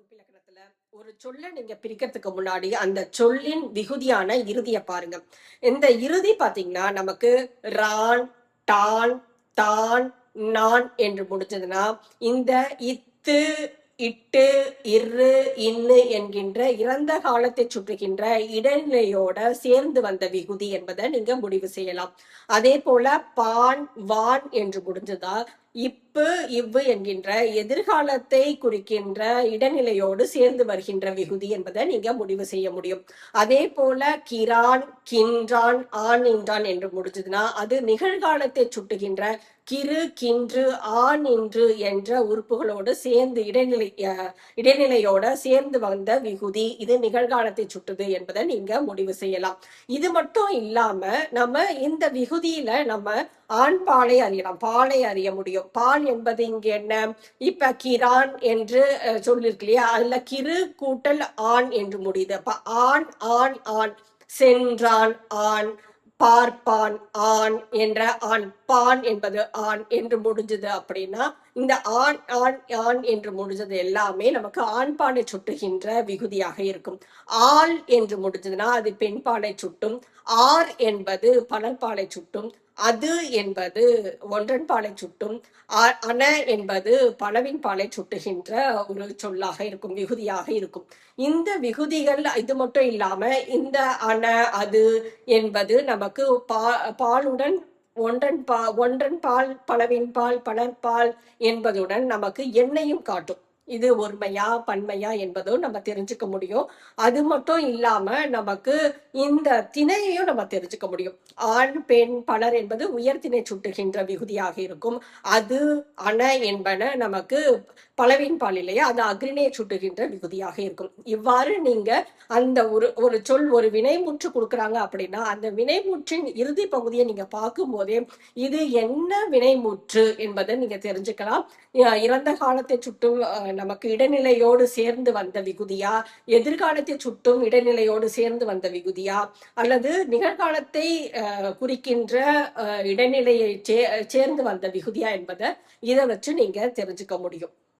குறிப்பிலக்கணத்துல ஒரு சொல்ல நீங்க பிரிக்கிறதுக்கு முன்னாடி அந்த சொல்லின் விகுதியான இறுதிய பாருங்க. இந்த இறுதி பாத்தீங்கன்னா நமக்கு ரான், டான், தான், நான் என்று முடிஞ்சதுன்னா இந்த இத்து, இட்டு, இரு, இன்னு என்கின்ற இறந்த காலத்தை சுற்றுகின்ற இடைநிலையோட சேர்ந்து வந்த விகுதி என்பதை நீங்க முடிவு செய்யலாம். அதே போல பான், வான் என்று முடிஞ்சதா இப்பு, இவ்வு என்கின்ற எதிர்காலத்தை குறிக்கின்ற இடைநிலையோடு சேர்ந்து வருகின்ற விகுதி என்பதை நீங்க முடிவு செய்ய முடியும். அதே போல கிரான், கின்றான், ஆன், இன்றான் என்று முடிஞ்சதுன்னா அது நிகழ்காலத்தை சுட்டுகின்ற கிரு, கின்று, ஆன், இன்று என்ற உறுப்புகளோடு சேர்ந்து இடைநிலையோட சேர்ந்து வந்த விகுதி இது நிகழ்காலத்தை சுட்டுது என்பதை நீங்க முடிவு செய்யலாம். இது மட்டும் இல்லாம நம்ம இந்த விகுதியில நம்ம ஆண் பாலை அறியலாம், பாலை அறிய முடியும். பால் என்பது இங்க என்ன, இப்ப கிரான் என்று சொல்லிருக்கு இல்லையா, அதுல கிரு கூட்டல் ஆண் என்று முடியுது. அப்ப ஆண், ஆண், ஆண், சென்றான் ஆண், பார்ப்பான் ஆண் என்ற ஆண், பான் என்பது ஆண் என்று முடிஞ்சது. அப்படின்னா இந்த ஆண், ஆண், ஆண் என்று முடிஞ்சது எல்லாமே நமக்கு ஆண் பாலை சுட்டுகின்ற விகுதியாக இருக்கும். ஆள் என்று முடிஞ்சதுன்னா அது பெண் பாலை சுட்டும். ஆர் என்பது பலர்பாலை சுட்டும். அது என்பது ஒன்றன் பாலை சுட்டும். அன என்பது பலவின் பாலை சுட்டுகின்ற ஒரு சொல்லாக இருக்கும், விகுதியாக இருக்கும். இந்த விகுதிகள் இது மட்டும் இல்லாம இந்த அன, அது என்பது நமக்கு பாலுடன் ஒன்றன் பால், பலவின் பால், பலர்பால் என்பதுடன் நமக்கு எண்ணையும் காட்டும். இது ஒருமையா பன்மையா என்பதும் நம்ம தெரிஞ்சுக்க முடியும். அது மட்டும் இல்லாம நமக்கு இந்த திணையையும் நம்ம தெரிஞ்சுக்க முடியும். ஆண், பெண், பலர் என்பது உயர்திணை சுட்டுகின்ற விகுதியாக இருக்கும். அது, அன என்பன நமக்கு பலவின் பால் இல்லையா, அது அக்ரிணையை சுட்டுகின்ற விகுதியாக இருக்கும். இவ்வாறு நீங்க அந்த ஒரு சொல் ஒரு வினைமுற்று கொடுக்குறாங்க அப்படின்னா அந்த வினைமுற்றின் இறுதி பகுதியை நீங்க பார்க்கும் போதே இது என்ன வினைமுற்று என்பதை நீங்க தெரிஞ்சுக்கலாம். இறந்த காலத்தை சுட்டும் நமக்கு இடைநிலையோடு சேர்ந்து வந்த விகுதியா, எதிர்காலத்தை சுட்டும் இடைநிலையோடு சேர்ந்து வந்த விகுதியா, அல்லது நிகழ்காலத்தை குறிக்கின்ற இடைநிலையை சேர்ந்து வந்த விகுதியா என்பதை இதை வச்சு நீங்க தெரிஞ்சுக்க முடியும்.